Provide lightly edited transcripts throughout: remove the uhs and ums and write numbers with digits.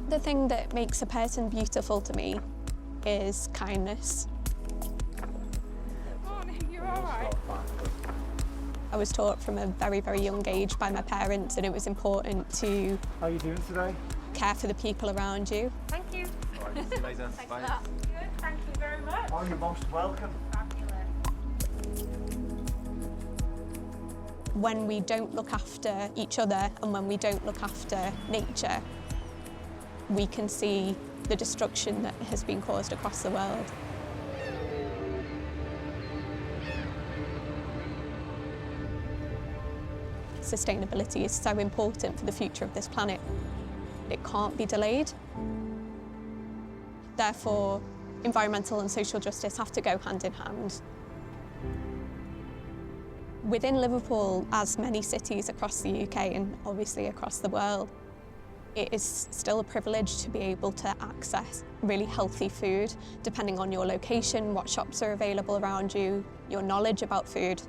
The thing that makes a person beautiful to me is kindness. Morning, you all right? I was taught from a very, very young age by my parents that it was important to How are you doing today? care for the people around you. Thank you. All right, see you later. Thanks Bye. for that. Good, thank you very much. Oh, you're most welcome. Fabulous. When we don't look after each other and when we don't look after nature, we can see the destruction that has been caused across the world. Sustainability is so important for the future of this planet. It can't be delayed. Therefore, environmental and social justice have to go hand in hand. Within Liverpool, as many cities across the UK and obviously across the world, it is still a privilege to be able to access really healthy food, depending on your location, what shops are available around you, your knowledge about food.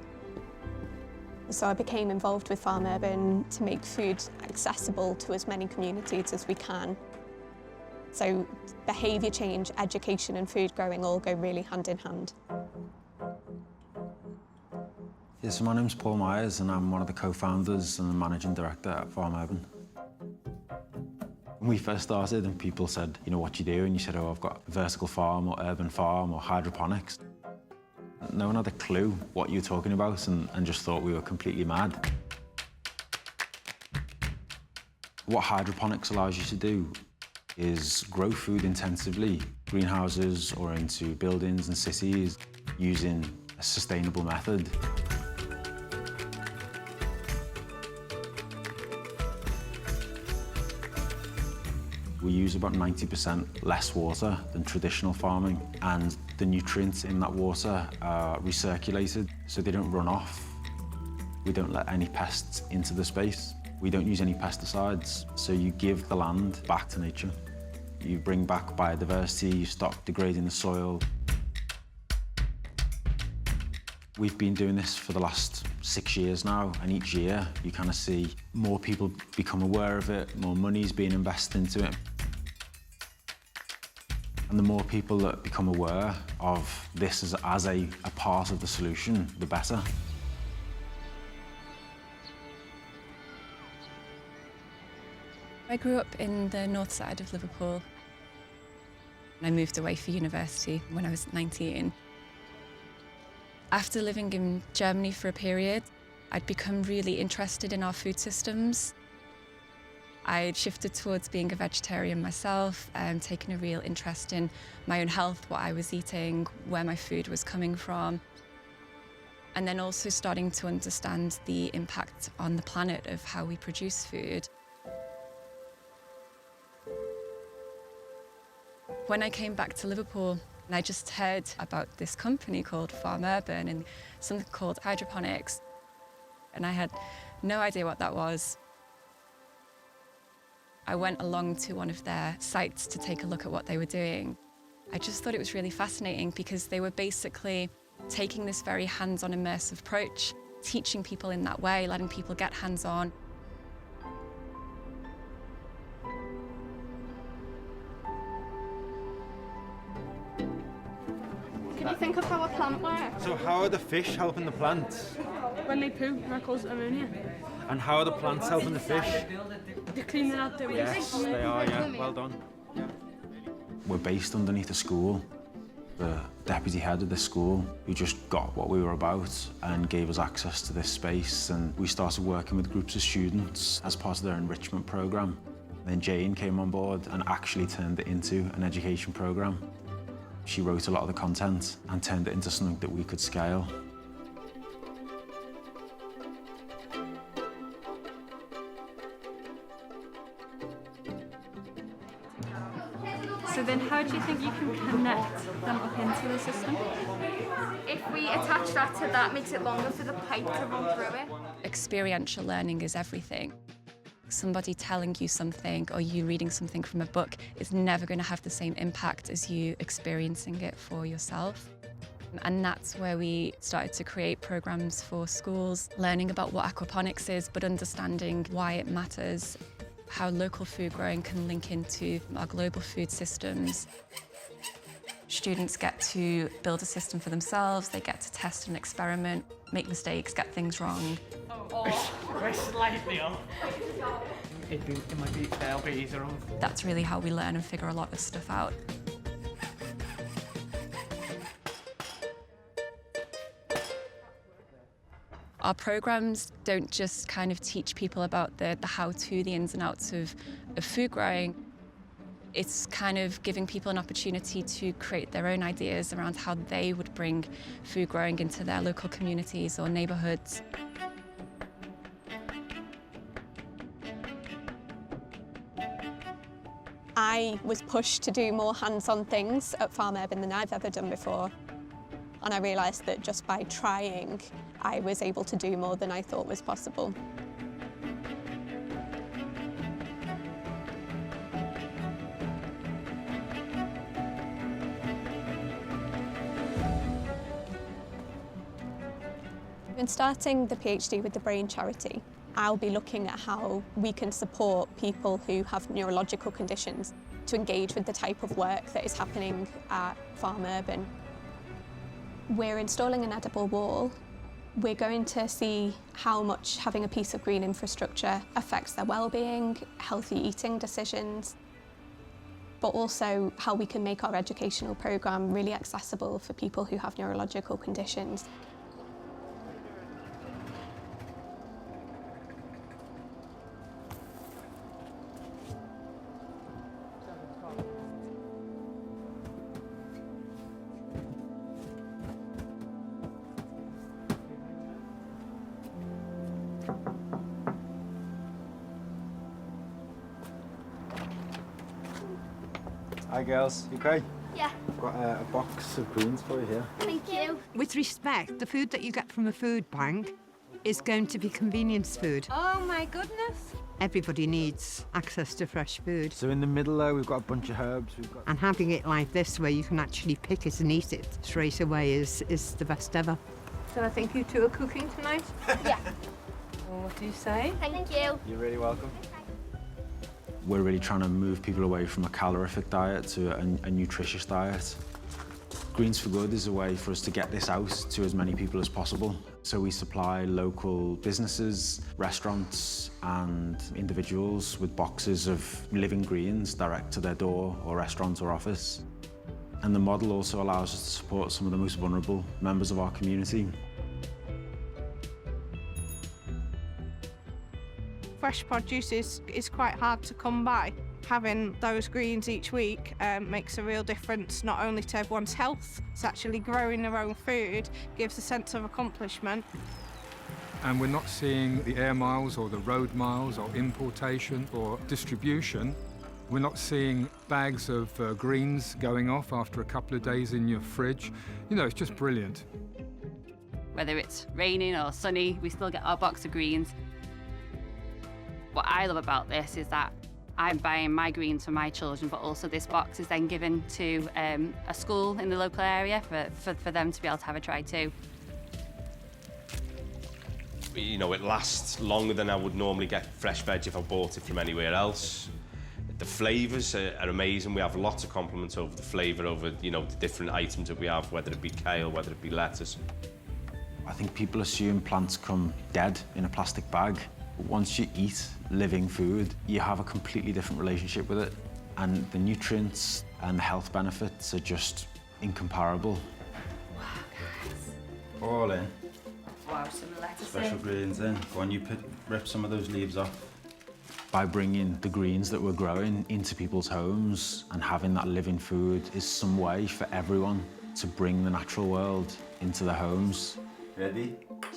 So I became involved with Farm Urban to make food accessible to as many communities as we can. So behaviour change, education and food growing all go really hand in hand. Yeah, so my name's Paul Myers and I'm one of the co-founders and the managing director at Farm Urban. When we first started and people said, you know, what do you do? And you said, oh, I've got a vertical farm or urban farm or hydroponics. No one had a clue what you were talking about and just thought we were completely mad. What hydroponics allows you to do is grow food intensively, greenhouses or into buildings and cities using a sustainable method. We use about 90% less water than traditional farming, and the nutrients in that water are recirculated, so they don't run off. We don't let any pests into the space. We don't use any pesticides, so you give the land back to nature. You bring back biodiversity, you stop degrading the soil. We've been doing this for the last 6 years now, and each year you kind of see more people become aware of it, more money's being invested into it. And the more people that become aware of this as a part of the solution, the better. I grew up in the north side of Liverpool. I moved away for university when I was 19. After living in Germany for a period, I'd become really interested in our food systems. I'd shifted towards being a vegetarian myself, taking a real interest in my own health, what I was eating, where my food was coming from, and then also starting to understand the impact on the planet of how we produce food. When I came back to Liverpool, I just heard about this company called Farm Urban and something called hydroponics, and I had no idea what that was. I went along to one of their sites to take a look at what they were doing. I just thought it was really fascinating because they were basically taking this very hands-on immersive approach, teaching people in that way, letting people get hands-on. Can you think of how a plant works? So how are the fish helping the plants? When they poo, that causes ammonia. And how are the plants helping the fish? They're cleaning out their waste. Yes, they are, yeah. Well done. We're based underneath a school. The deputy head of the school, who just got what we were about and gave us access to this space, and we started working with groups of students as part of their enrichment programme. Then Jane came on board and actually turned it into an education programme. She wrote a lot of the content and turned it into something that we could scale. So then how do you think you can connect them up into the system? If we attach that to that, makes it longer for the pipe to run through it. Experiential learning is everything. Somebody telling you something or you reading something from a book is never going to have the same impact as you experiencing it for yourself. And that's where we started to create programs for schools, learning about what aquaponics is, but understanding why it matters. how local food growing can link into our global food systems. Students get to build a system for themselves, they get to test and experiment, make mistakes, get things wrong. We're slightly off. It might be a little bit easier on. That's really how we learn and figure a lot of stuff out. Our programmes don't just kind of teach people about the how-to, the ins and outs of food growing. It's kind of giving people an opportunity to create their own ideas around how they would bring food growing into their local communities or neighbourhoods. I was pushed to do more hands-on things at Farm Urban than I've ever done before. And I realised that just by trying, I was able to do more than I thought was possible. In starting the PhD with the Brain Charity, I'll be looking at how we can support people who have neurological conditions to engage with the type of work that is happening at Farm Urban. We're installing an edible wall. We're going to see how much having a piece of green infrastructure affects their well-being, healthy eating decisions, but also how we can make our educational programme really accessible for people who have neurological conditions. Hi girls, you okay? Yeah. I've got a box of greens for you here. Thank you. With respect, the food that you get from a food bank is going to be convenience food. Oh my goodness. Everybody needs access to fresh food. So in the middle there, we've got a bunch of herbs. And having it like this, where you can actually pick it and eat it straight away, is the best ever. So I think you two are cooking tonight? Yeah. Well, what do you say? Thank you. You're really welcome. We're really trying to move people away from a calorific diet to a nutritious diet. Greens for Good is a way for us to get this out to as many people as possible. So we supply local businesses, restaurants and individuals with boxes of living greens direct to their door or restaurant or office. And the model also allows us to support some of the most vulnerable members of our community. Fresh produce is quite hard to come by. Having those greens each week makes a real difference, not only to everyone's health, it's actually growing their own food, gives a sense of accomplishment. And we're not seeing the air miles or the road miles or importation or distribution. We're not seeing bags of greens going off after a couple of days in your fridge. You know, it's just brilliant. Whether it's raining or sunny, we still get our box of greens. What I love about this is that I'm buying my greens for my children, but also this box is then given to a school in the local area for them to be able to have a try too. You know, it lasts longer than I would normally get fresh veg if I bought it from anywhere else. The flavours are amazing. We have lots of compliments over the flavour, over, you know, the different items that we have, whether it be kale, whether it be lettuce. I think people assume plants come dead in a plastic bag. But once you eat living food, you have a completely different relationship with it. And the nutrients and the health benefits are just incomparable. Wow, guys. All in. Wow, some lettuce Special greens in. Go on, you rip some of those leaves off. By bringing the greens that we're growing into people's homes and having that living food is some way for everyone to bring the natural world into their homes. Ready?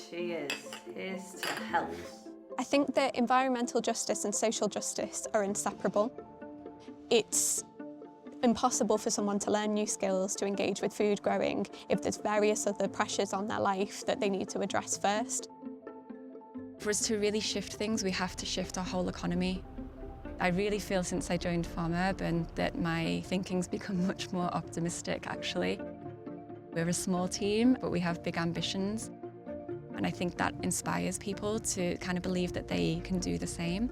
Cheers. Here's to health. I think that environmental justice and social justice are inseparable. It's impossible for someone to learn new skills to engage with food growing if there's various other pressures on their life that they need to address first. For us to really shift things, we have to shift our whole economy. I really feel since I joined Farm Urban that my thinking's become much more optimistic, actually. We're a small team, but we have big ambitions. And I think that inspires people to kind of believe that they can do the same.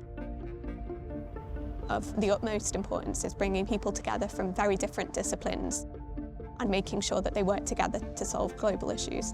of the utmost importance is bringing people together from very different disciplines and making sure that they work together to solve global issues.